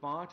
5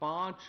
5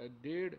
1.5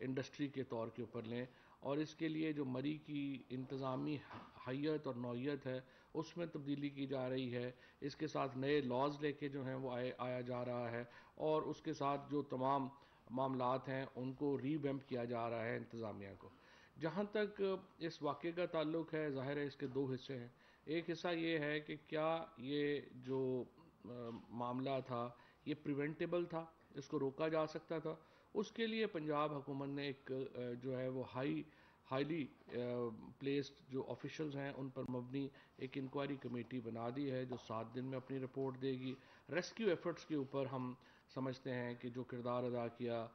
industry کے طور کے اوپر لیں، اور اس کے لیے جو مری کی انتظامی حیت اور نوعیت ہے اس میں تبدیلی کی جا رہی ہے، اس کے ساتھ نئے لاز لے کے جو ہیں وہ آیا جا رہا ہے، اور اس کے ساتھ جو تمام معاملات ہیں ان کو ری ویمپ کیا جا رہا ہے انتظامیہ کو۔ جہاں تک اس واقعے کا تعلق ہے، ظاہر ہے اس کے دو حصے ہیں۔ ایک حصہ یہ ہے کہ کیا یہ جو معاملہ تھا یہ پریونٹیبل تھا، اس کو روکا جا سکتا تھا۔ اس کے لیے پنجاب حکومت نے ایک جو ہے وہ ہائیلی پلیسڈ جو آفیشلز ہیں ان پر مبنی ایک انکوائری کمیٹی بنا دی ہے جو 7 دن میں اپنی رپورٹ دے گی۔ ریسکیو ایفرٹس کے اوپر ہم سمجھتے ہیں کہ جو کردار ادا کیا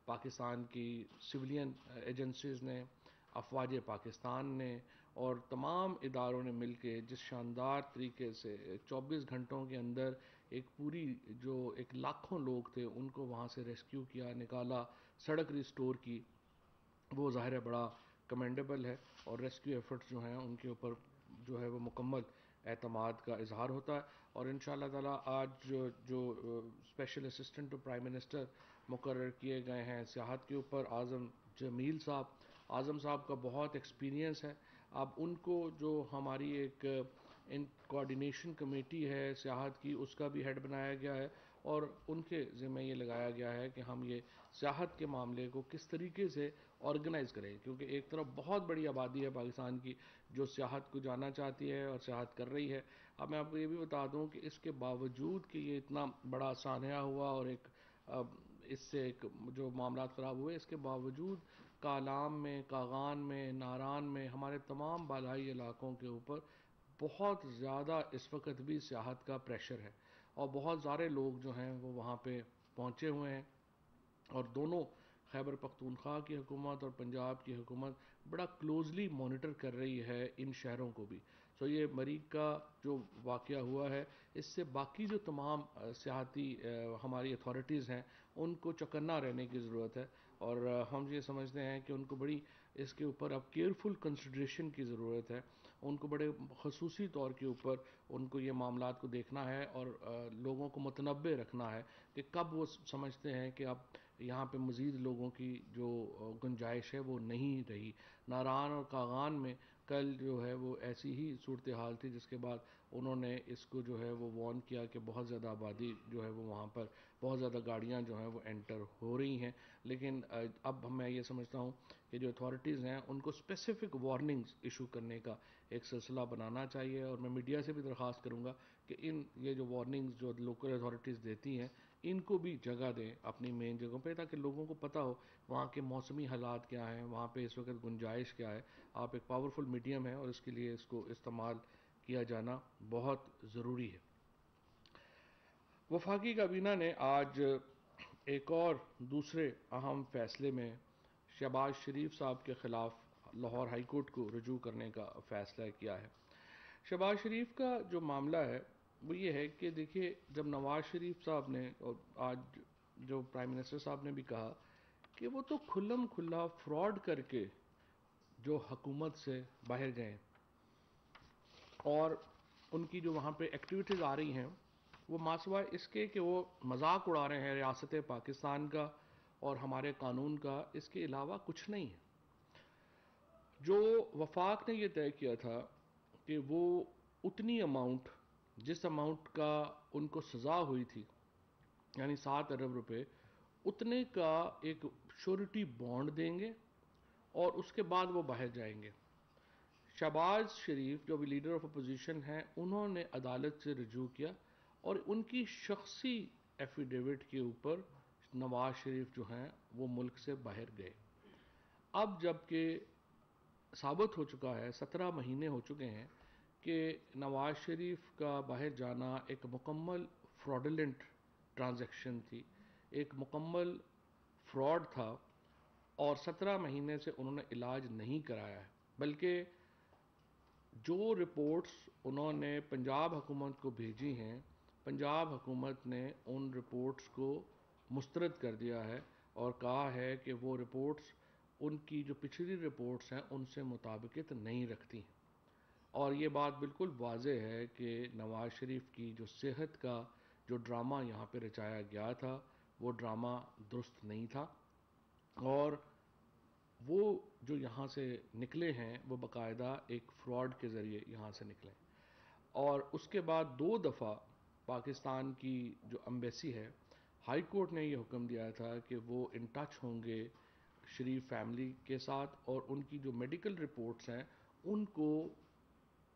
پاکستان کی سویلین ایجنسیز نے، افواج پاکستان نے اور تمام اداروں نے مل کے جس شاندار طریقے سے 24 گھنٹوں کے اندر ایک پوری جو ایک لاکھوں لوگ تھے ان کو وہاں سے ریسکیو کیا، نکالا، سڑک ریسٹور کی، وہ ظاہر ہے بڑا کمینڈیبل ہے، اور ریسکیو ایفرٹس جو ہیں ان کے اوپر جو ہے وہ مکمل اعتماد کا اظہار ہوتا ہے۔ اور انشاءاللہ تعالی آج جو special assistant to prime minister مقرر کیے گئے ہیں سیاحت کے اوپر، اعظم صاحب کا بہت ایکسپیرینس ہے۔ اب ان کو جو ہماری ایک ان کوآرڈینیشن کمیٹی ہے سیاحت کی اس کا بھی ہیڈ بنایا گیا ہے، اور ان کے ذمہ یہ لگایا گیا ہے کہ ہم یہ سیاحت کے معاملے کو کس طریقے سے آرگنائز کریں، کیونکہ ایک طرف بہت بڑی آبادی ہے پاکستان کی جو سیاحت کو جانا چاہتی ہے اور سیاحت کر رہی ہے۔ اب میں آپ کو یہ بھی بتا دوں کہ اس کے باوجود کہ یہ اتنا بڑا سانحہ ہوا اور ایک اس سے ایک جو معاملات خراب ہوئے، اس کے باوجود کالام میں، کاغان میں، ناران میں، ہمارے تمام بالائی علاقوں کے اوپر بہت زیادہ اس وقت بھی سیاحت کا پریشر ہے، اور بہت سارے لوگ جو ہیں وہ وہاں پہ پہنچے ہوئے ہیں، اور دونوں خیبر پختونخوا کی حکومت اور پنجاب کی حکومت بڑا کلوزلی مانیٹر کر رہی ہے ان شہروں کو بھی۔ سو یہ مریخ کا جو واقعہ ہوا ہے اس سے باقی جو تمام سیاحتی ہماری اتھارٹیز ہیں ان کو چوکنا رہنے کی ضرورت ہے، اور ہم یہ سمجھتے ہیں کہ ان کو بڑی اس کے اوپر اب کیئرفل کنسیڈریشن کی ضرورت ہے، ان کو بڑے خصوصی طور کے اوپر ان کو یہ معاملات کو دیکھنا ہے اور لوگوں کو متنبع رکھنا ہے کہ کب وہ سمجھتے ہیں کہ اب یہاں پہ مزید لوگوں کی جو گنجائش ہے وہ نہیں رہی۔ ناران اور کاغان میں کل جو ہے وہ ایسی ہی صورتحال تھی جس کے بعد انہوں نے اس کو جو ہے وہ وارن کیا کہ بہت زیادہ آبادی جو ہے وہ وہاں پر بہت زیادہ گاڑیاں جو ہیں وہ انٹر ہو رہی ہیں، لیکن اب میں یہ سمجھتا ہوں کہ جو اتھارٹیز ہیں ان کو اسپیسیفک وارننگز ایشو کرنے کا ایک سلسلہ بنانا چاہیے، اور میں میڈیا سے بھی درخواست کروں گا کہ یہ جو وارننگز جو لوکل اتھارٹیز دیتی ہیں ان کو بھی جگہ دیں اپنی مین جگہوں پہ، تاکہ لوگوں کو پتہ ہو وہاں کے موسمی حالات کیا ہیں، وہاں پہ اس وقت گنجائش کیا ہے۔ آپ ایک پاورفل میڈیم ہے اور اس کے لیے اس کو استعمال کیا جانا بہت ضروری ہے۔ وفاقی کابینہ نے آج ایک اور دوسرے اہم فیصلے میں شہباز شریف صاحب کے خلاف لاہور ہائی کورٹ کو رجوع کرنے کا فیصلہ کیا ہے۔ شہباز شریف کا جو معاملہ ہے وہ یہ ہے کہ دیکھیے، جب نواز شریف صاحب نے اور آج جو پرائم منسٹر صاحب نے بھی کہا کہ وہ تو کھلم کھلا فراڈ کر کے جو حکومت سے باہر گئے، اور ان کی جو وہاں پہ ایکٹیویٹیز آ رہی ہیں وہ ماسوائے اس کے کہ وہ مذاق اڑا رہے ہیں ریاست پاکستان کا اور ہمارے قانون کا، اس کے علاوہ کچھ نہیں ہے۔ جو وفاق نے یہ طے کیا تھا کہ وہ اتنی اماؤنٹ جس اماؤنٹ کا ان کو سزا ہوئی تھی، یعنی 7 ارب روپے، اتنے کا ایک شورٹی بانڈ دیں گے اور اس کے بعد وہ باہر جائیں گے۔ شہباز شریف جو بھی لیڈر آف اپوزیشن ہیں انہوں نے عدالت سے رجوع کیا، اور ان کی شخصی ایفیڈیوٹ کے اوپر نواز شریف جو ہیں وہ ملک سے باہر گئے۔ اب جب کہ ثابت ہو چکا ہے، 17 مہینے ہو چکے ہیں کہ نواز شریف کا باہر جانا ایک مکمل فراڈولنٹ ٹرانزیکشن تھی، ایک مکمل فراڈ تھا، اور 17 مہینے سے انہوں نے علاج نہیں کرایا ہے، بلکہ جو رپورٹس انہوں نے پنجاب حکومت کو بھیجی ہیں، پنجاب حکومت نے ان رپورٹس کو مسترد کر دیا ہے اور کہا ہے کہ وہ رپورٹس ان کی جو پچھلی رپورٹس ہیں ان سے مطابقت نہیں رکھتی ہیں، اور یہ بات بالکل واضح ہے کہ نواز شریف کی جو صحت کا جو ڈرامہ یہاں پہ رچایا گیا تھا وہ ڈرامہ درست نہیں تھا، اور وہ جو یہاں سے نکلے ہیں وہ باقاعدہ ایک فراڈ کے ذریعے یہاں سے نکلے، اور اس کے بعد 2 دفعہ پاکستان کی جو امبیسی ہے، ہائی کورٹ نے یہ حکم دیا تھا کہ وہ ان ٹچ ہوں گے شریف فیملی کے ساتھ، اور ان کی جو میڈیکل رپورٹس ہیں ان کو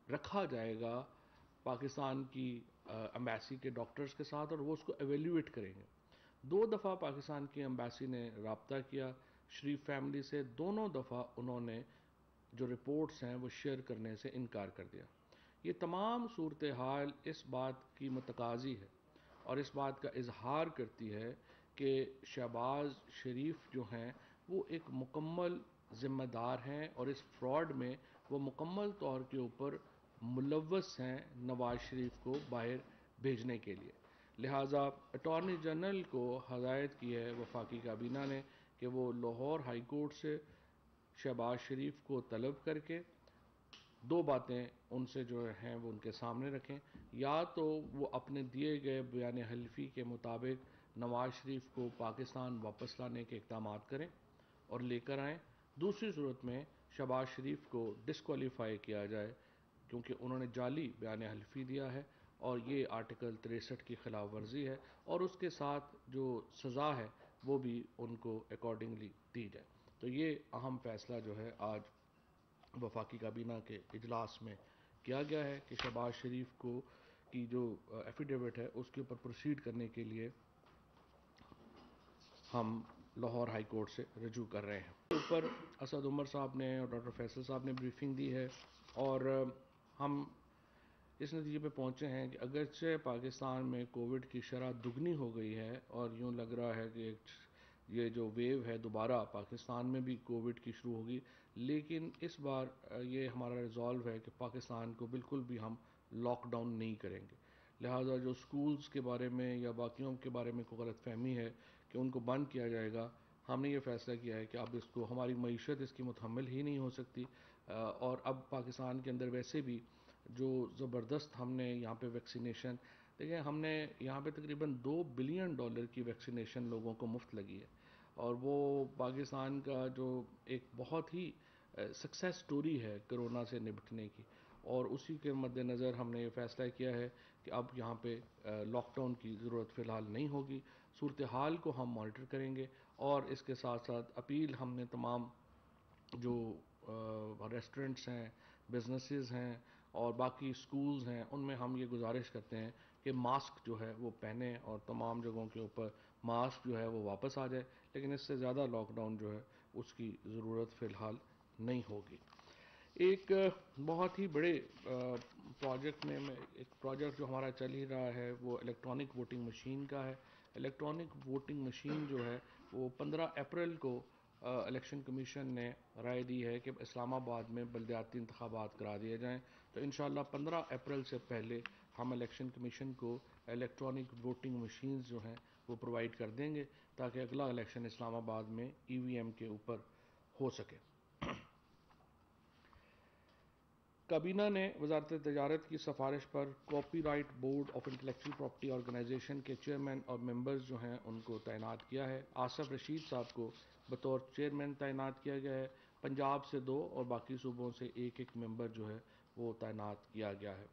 رکھا جائے گا پاکستان کی امبیسی کے ڈاکٹرز کے ساتھ، اور وہ اس کو ایویلیویٹ کریں گے۔ 2 دفعہ پاکستان کی امبیسی نے رابطہ کیا شریف فیملی سے، دونوں دفعہ انہوں نے جو رپورٹس ہیں وہ شیئر کرنے سے انکار کر دیا۔ یہ تمام صورتحال اس بات کی متقاضی ہے اور اس بات کا اظہار کرتی ہے کہ شہباز شریف جو ہیں وہ ایک مکمل ذمہ دار ہیں، اور اس فراڈ میں وہ مکمل طور کے اوپر ملوث ہیں نواز شریف کو باہر بھیجنے کے لیے۔ لہٰذا اٹارنی جنرل کو ہدایت کی ہے وفاقی کابینہ نے کہ وہ لاہور ہائی کورٹ سے شہباز شریف کو طلب کر کے 2 باتیں ان سے جو ہیں وہ ان کے سامنے رکھیں، یا تو وہ اپنے دیے گئے بیان حلفی کے مطابق نواز شریف کو پاکستان واپس لانے کے اقدامات کریں اور لے کر آئیں، دوسری صورت میں شہباز شریف کو ڈسکوالیفائی کیا جائے کیونکہ انہوں نے جعلی بیان حلفی دیا ہے اور یہ آرٹیکل 63 کی خلاف ورزی ہے، اور اس کے ساتھ جو سزا ہے وہ بھی ان کو اکارڈنگلی دی جائے۔ تو یہ اہم فیصلہ جو ہے آج وفاقی کابینہ کے اجلاس میں کیا گیا ہے کہ شہباز شریف کو کی جو ایفیڈیوٹ ہے اس کے اوپر پروسیڈ کرنے کے لیے ہم لاہور ہائی کورٹ سے رجوع کر رہے ہیں۔ اوپر اسد عمر صاحب نے اور ڈاکٹر فیصل صاحب نے بریفنگ دی ہے، اور ہم اس نتیجے پہ پہنچے ہیں کہ اگرچہ پاکستان میں کووڈ کی شرح دگنی ہو گئی ہے اور یوں لگ رہا ہے کہ یہ جو ویو ہے دوبارہ پاکستان میں بھی کووڈ کی شروع ہوگی، لیکن اس بار یہ ہمارا ریزالو ہے کہ پاکستان کو بالکل بھی ہم لاک ڈاؤن نہیں کریں گے۔ لہٰذا جو سکولز کے بارے میں یا باقیوں کے بارے میں کوئی غلط فہمی ہے کہ ان کو بند کیا جائے گا، ہم نے یہ فیصلہ کیا ہے کہ اب اس کو ہماری معیشت اس کی متحمل ہی نہیں ہو سکتی، اور اب پاکستان کے اندر ویسے بھی جو زبردست ہم نے یہاں پہ ویکسینیشن دیکھیں، ہم نے یہاں پہ تقریباً $2 بلین کی ویکسینیشن لوگوں کو مفت لگی ہے، اور وہ پاکستان کا جو ایک بہت ہی سکسیس سٹوری ہے کرونا سے نپٹنے کی، اور اسی کے مد نظر ہم نے یہ فیصلہ کیا ہے کہ اب یہاں پہ لاک ڈاؤن کی ضرورت فی الحال نہیں ہوگی۔ صورتحال کو ہم مانیٹر کریں گے، اور اس کے ساتھ ساتھ اپیل ہم نے تمام جو ریسٹورنٹس ہیں، بزنسز ہیں اور باقی سکولز ہیں ان میں ہم یہ گزارش کرتے ہیں کہ ماسک جو ہے وہ پہنیں اور تمام جگہوں کے اوپر ماسک جو ہے وہ واپس آ جائے، لیکن اس سے زیادہ لاک ڈاؤن جو ہے اس کی ضرورت فی الحال نہیں ہوگی۔ ایک بہت ہی بڑے پروجیکٹ میں ایک پروجیکٹ جو ہمارا چل ہی رہا ہے وہ الیکٹرانک ووٹنگ مشین کا ہے۔ الیکٹرانک ووٹنگ مشین جو ہے وہ 15 اپریل کو الیکشن کمیشن نے رائے دی ہے کہ اسلام آباد میں بلدیاتی انتخابات کرا دیے جائیں، تو انشاءاللہ 15 اپریل سے پہلے ہم الیکشن کمیشن کو الیکٹرانک ووٹنگ مشینز جو ہیں وہ پرووائڈ کر دیں گے تاکہ اگلا الیکشن اسلام آباد میں EVM کے اوپر ہو سکے۔ کابینہ نے وزارت تجارت کی سفارش پر copyright board of intellectual property organization کے چیئرمین اور ممبرز جو ہیں ان کو تعینات کیا ہے۔ آصف رشید صاحب کو بطور چیئرمین تعینات کیا گیا ہے، پنجاب سے 2 اور باقی صوبوں سے ایک ممبر جو ہے وہ تعینات کیا گیا ہے۔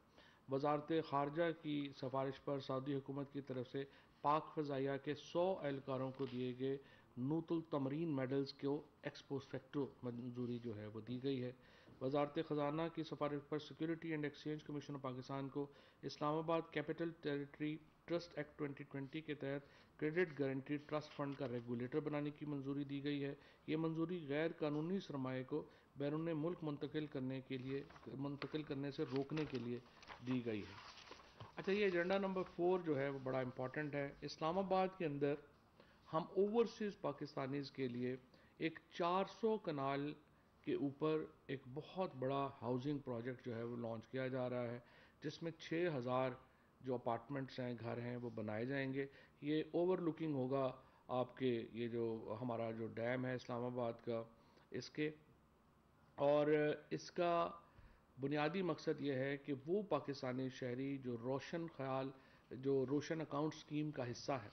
وزارت خارجہ کی سفارش پر سعودی حکومت کی طرف سے پاک فضائیہ کے 100 اہلکاروں کو دیے گئے نوت التمرین میڈلز کو ایکس پوسٹ فیکٹو منظوری جو ہے وہ دی گئی ہے۔ وزارت خزانہ کی سفارش پر security and exchange commission of Pakistan کو اسلام آباد کیپٹل ٹیریٹری ٹرسٹ ایکٹ 2020 کے تحت کریڈٹ گارنٹی ٹرسٹ فنڈ کا ریگولیٹر بنانے کی منظوری دی گئی ہے۔ یہ منظوری غیر قانونی سرمایہ کو بیرون ملک منتقل کرنے سے روکنے کے لیے دی گئی ہے۔ اچھا، یہ ایجنڈا نمبر 4 جو ہے وہ بڑا امپورٹنٹ ہے۔ اسلام آباد کے اندر ہم اوورسیز پاکستانیز کے لیے ایک 400 کنال کے اوپر ایک بہت بڑا ہاؤسنگ پروجیکٹ جو ہے وہ لانچ کیا جا رہا ہے، جس میں 6000 جو اپارٹمنٹس ہیں، گھر ہیں، وہ بنائے جائیں گے۔ یہ اوور لکنگ ہوگا آپ کے یہ جو ہمارا جو ڈیم ہے اسلام آباد کا، اس کے، اور اس کا بنیادی مقصد یہ ہے کہ وہ پاکستانی شہری جو روشن اکاؤنٹ اسکیم کا حصہ ہے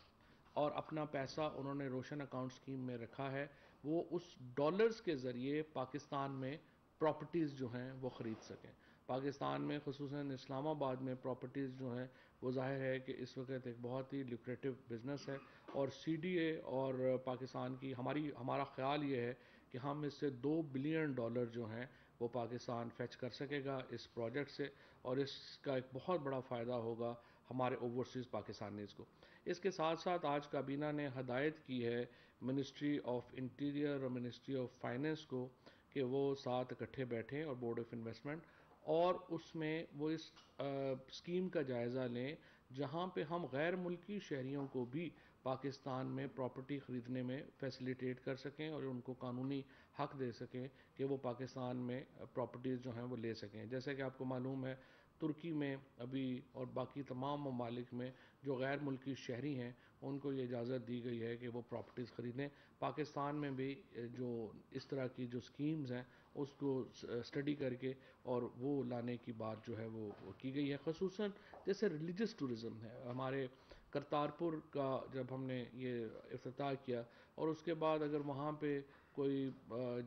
اور اپنا پیسہ انہوں نے روشن اکاؤنٹ اسکیم میں رکھا ہے، وہ اس ڈالرز کے ذریعے پاکستان میں پراپرٹیز جو ہیں وہ خرید سکیں. پاکستان میں خصوصاً اسلام آباد میں پراپرٹیز جو ہیں وہ ظاہر ہے کہ اس وقت ایک بہت ہی لیکریٹو بزنس ہے, اور سی ڈی اے اور پاکستان کی ہمارا خیال یہ ہے کہ ہم اس سے $2 بلین جو ہیں وہ پاکستان فیچ کر سکے گا اس پروجیکٹ سے, اور اس کا ایک بہت بڑا فائدہ ہوگا ہمارے اوورسیز پاکستانیز کو. اس کے ساتھ ساتھ آج کابینہ نے ہدایت کی ہے منسٹری آف انٹیریئر اور منسٹری آف فائننس کو کہ وہ ساتھ اکٹھے بیٹھیں اور بورڈ آف انویسٹمنٹ, اور اس میں وہ اس اسکیم کا جائزہ لیں جہاں پہ ہم غیر ملکی شہریوں کو بھی پاکستان میں پراپرٹی خریدنے میں فیسیلیٹیٹ کر سکیں اور ان کو قانونی حق دے سکیں کہ وہ پاکستان میں پراپرٹیز جو ہیں وہ لے سکیں. جیسے کہ آپ کو معلوم ہے ترکی میں ابھی اور باقی تمام ممالک میں جو غیر ملکی شہری ہیں ان کو یہ اجازت دی گئی ہے کہ وہ پراپرٹیز خریدیں. پاکستان میں بھی جو اس طرح کی جو اسکیمز ہیں اس کو اسٹڈی کر کے اور وہ لانے کی بات جو ہے وہ کی گئی ہے. خصوصاً جیسے ریلیجس ٹورزم ہے, ہمارے کرتارپور کا جب ہم نے یہ افتتاح کیا اور اس کے بعد اگر وہاں پہ کوئی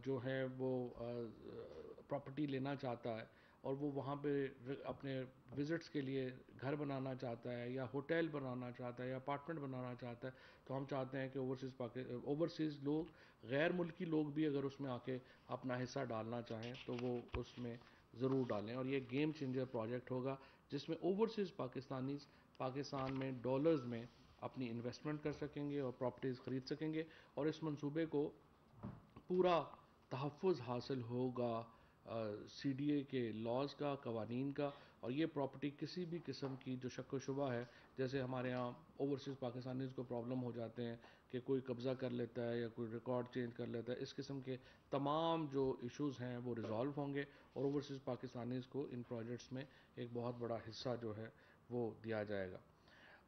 جو ہے وہ پراپرٹی لینا چاہتا ہے اور وہ وہاں پہ اپنے وزٹس کے لیے گھر بنانا چاہتا ہے یا ہوٹل بنانا چاہتا ہے یا اپارٹمنٹ بنانا چاہتا ہے, تو ہم چاہتے ہیں کہ اوورسیز لوگ غیر ملکی لوگ بھی اگر اس میں آ کے اپنا حصہ ڈالنا چاہیں تو وہ اس میں ضرور ڈالیں. اور یہ گیم چینجر پروجیکٹ ہوگا جس میں اوورسیز پاکستانیز پاکستان میں ڈالرز میں اپنی انویسٹمنٹ کر سکیں گے اور پراپرٹیز خرید سکیں گے, اور اس منصوبے کو پورا تحفظ حاصل ہوگا سی ڈی اے کے لاز کا, قوانین کا. اور یہ پراپرٹی کسی بھی قسم کی جو شک و شبہ ہے, جیسے ہمارے ہاں اوورسیز پاکستانیز کو پرابلم ہو جاتے ہیں کہ کوئی قبضہ کر لیتا ہے یا کوئی ریکارڈ چینج کر لیتا ہے, اس قسم کے تمام جو ایشوز ہیں وہ ریزالو ہوں گے اور اوورسیز پاکستانیز کو ان پروجیکٹس میں ایک بہت بڑا حصہ جو ہے وہ دیا جائے گا.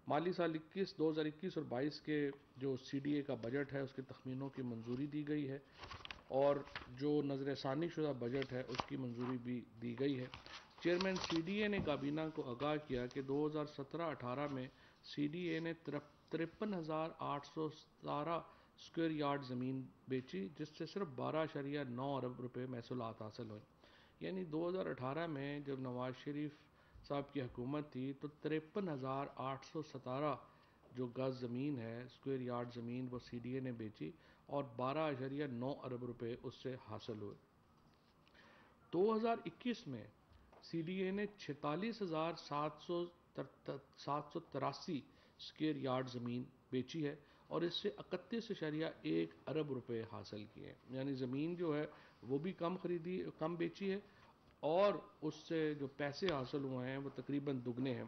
مالی سال 2021 اور 22 کے جو سی ڈی اے کا بجٹ ہے اس کے تخمینوں کی منظوری دی گئی ہے, اور جو نظر ثانی شدہ بجٹ ہے اس کی منظوری بھی دی گئی ہے. چیئرمین سی ڈی اے نے کابینہ کو آگاہ کیا کہ 2017-18 میں سی ڈی اے نے 53,817 اسکوائر یارڈ زمین بیچی, جس سے صرف 12.9 ارب روپے محصولات حاصل ہوئیں. یعنی 2018 میں جب نواز شریف صاحب کی حکومت تھی تو 53,817 جو گز زمین ہے اسکوائر یارڈ زمین وہ سی ڈی اے نے بیچی اور 12.9 ارب روپے اس سے حاصل ہوئے. 2021 میں سی ڈی اے نے 46,783 اسکوائر یارڈ زمین بیچی ہے اور اس سے 31.1 ارب روپے حاصل کیے. یعنی زمین جو ہے وہ بھی کم بیچی ہے, اور اس سے جو پیسے حاصل ہوئے ہیں وہ تقریباً دگنے ہیں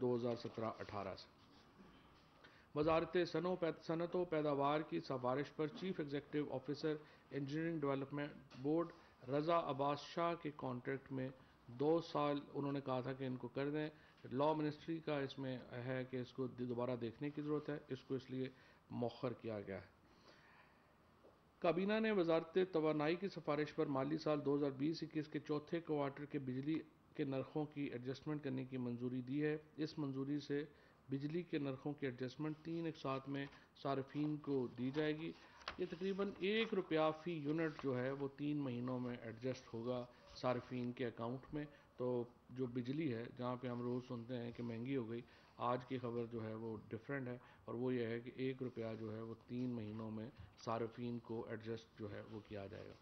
2017-18 سے. وزارت صنعت و پیداوار کی سفارش پر chief executive officer engineering development board Raza Abbas Shah کے کانٹریکٹ میں 2 سال انہوں نے کہا تھا کہ ان کو کر دیں. لا منسٹری کا اس میں ہے کہ اس کو دوبارہ دیکھنے کی ضرورت ہے, اس کو اس لیے مؤخر کیا گیا ہے. کابینہ نے وزارت توانائی کی سفارش پر مالی سال 2020-21 کے چوتھے کوارٹر کے بجلی کے نرخوں کی ایڈجسٹمنٹ کرنے کی منظوری دی ہے. اس منظوری سے بجلی کے نرخوں کی ایڈجسٹمنٹ 3 ایک ساتھ میں صارفین کو دی جائے گی. یہ تقریباً ₹1 فی یونٹ جو ہے وہ 3 مہینوں میں ایڈجسٹ ہوگا صارفین کے اکاؤنٹ میں. تو جو بجلی ہے جہاں پہ ہم روز سنتے ہیں کہ مہنگی ہو گئی, آج کی خبر جو ہے وہ ڈیفرنٹ ہے, اور وہ یہ ہے کہ ₹1 جو ہے وہ 3 مہینوں میں صارفین کو ایڈجسٹ جو ہے وہ کیا جائے گا.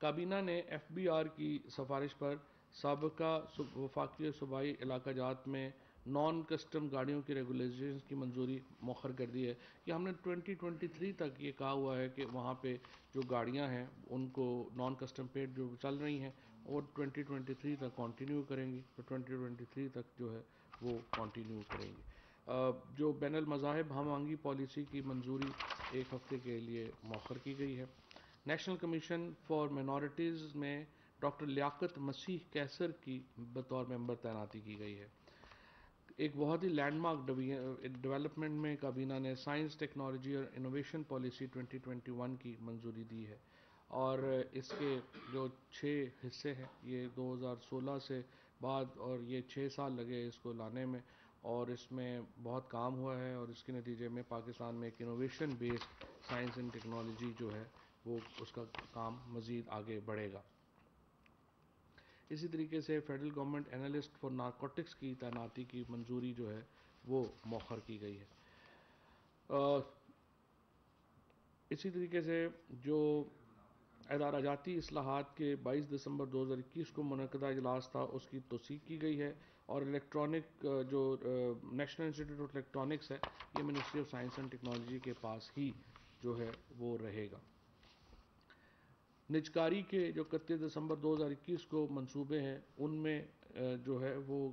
کابینہ نے ایف بی آر کی سفارش پر سابقہ وفاقی صوبائی علاقہ جات میں نان کسٹم گاڑیوں کی ریگولیشنز کی منظوری مؤخر کر دی ہے. کہ ہم نے 2023 تک یہ کہا ہوا ہے کہ وہاں پہ جو گاڑیاں ہیں ان کو نان کسٹم پیڈ جو چل رہی ہیں اور 2023 تک کنٹینیو کریں گی, تو 2023 تک جو ہے وہ کنٹینیو کریں گی. جو بین المذاہب ہم آہنگی پالیسی کی منظوری 1 ہفتے کے لیے مؤخر کی گئی ہے. نیشنل کمیشن فار مائنارٹیز میں ڈاکٹر لیاقت مسیح کیسر کی بطور ممبر تعیناتی کی گئی ہے. ایک بہت ہی لینڈ مارک ڈیولپمنٹ میں کابینہ نے سائنس ٹیکنالوجی اور انوویشن پالیسی 2021 کی منظوری دی ہے, اور اس کے جو 6 حصے ہیں یہ 2016 سے بعد, اور یہ 6 سال لگے اس کو لانے میں, اور اس میں بہت کام ہوا ہے، اور اس کے نتیجے میں پاکستان میں ایک innovation based science and technology جو ہے وہ اس کا کام مزید آگے بڑھے گا۔ اسی طریقے سے federal government analyst for narcotics کی تعیناتی کی منظوری جو ہے وہ مؤخر کی گئی ہے۔ اسی طریقے سے جو ادارہ جاتی اصلاحات کے 22 دسمبر 2021 کو منعقدہ اجلاس تھا، اس کی توثیق کی گئی ہے، اور الیکٹرانک جو نیشنل انسٹیٹیوٹ آف الیکٹرانکس ہے، یہ ministry of science and technology کے پاس ہی جو ہے وہ رہے گا۔ نجکاری کے جو 31 دسمبر 2021 کو منصوبے ہیں، ان میں جو ہے وہ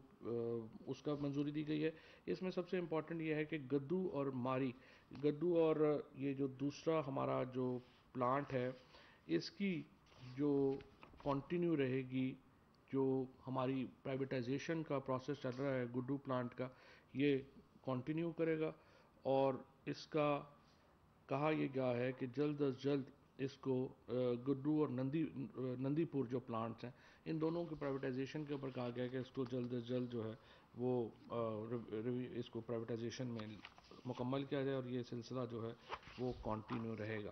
اس کا منظوری دی گئی ہے۔ اس میں سب سے امپورٹنٹ یہ ہے کہ گدو اور ماری، گدو اور یہ جو دوسرا ہمارا جو پلانٹ ہے، اس کی جو کنٹینیو رہے گی، جو ہماری پرائیویٹائزیشن کا پروسیس چل رہا ہے گڈو پلانٹ کا، یہ کنٹینیو کرے گا، اور اس کا کہا یہ گیا ہے کہ جلد از جلد اس کو گڈو اور نندی پور جو پلانٹس ہیں، ان دونوں کی پرائیویٹائزیشن کے اوپر کہا گیا ہے کہ اس کو جلد از جلد جو ہے وہ اس کو پرائیویٹائزیشن میں مکمل کیا جائے، اور یہ سلسلہ جو ہے وہ کنٹینیو رہے گا۔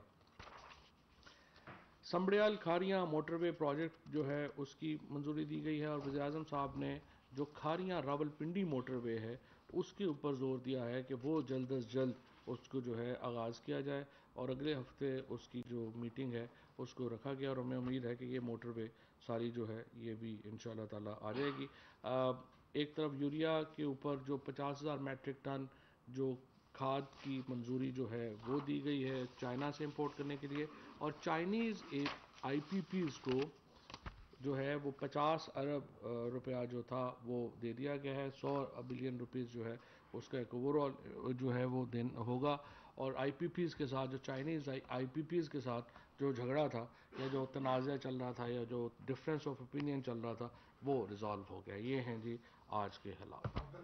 سمبڑیال کھاریاں موٹر وے پروجیکٹ جو ہے اس کی منظوری دی گئی ہے، اور وزیراعظم صاحب نے جو کھاریاں راولپنڈی موٹر وے ہے اس کے اوپر زور دیا ہے کہ وہ جلد از جلد اس کو جو ہے آغاز کیا جائے، اور اگلے ہفتے اس کی جو میٹنگ ہے اس کو رکھا گیا، اور ہمیں امید ہے کہ یہ موٹر وے ساری جو ہے یہ بھی انشاءاللہ تعالی آ جائے گی۔ ایک طرف یوریا کے اوپر جو 50,000 میٹرک ٹن جو کھاد کی منظوری جو ہے وہ دی گئی ہے چائنا سے امپورٹ کرنے کے لیے، اور چائنیز آئی پی پیز کو جو ہے وہ 50 ارب روپیہ جو تھا وہ دے دیا گیا ہے، 100 بلین روپیز جو ہے اس کا ایک اوور آل جو ہے وہ دن ہوگا، اور آئی پی پیز کے ساتھ جو چائنیز آئی پی پیز کے ساتھ جو جھگڑا تھا، یا جو تنازع چل رہا تھا، یا جو ڈفرینس آف اوپینین چل رہا تھا، وہ ریزالو ہو گیا۔ یہ ہیں جی آج کے حالات۔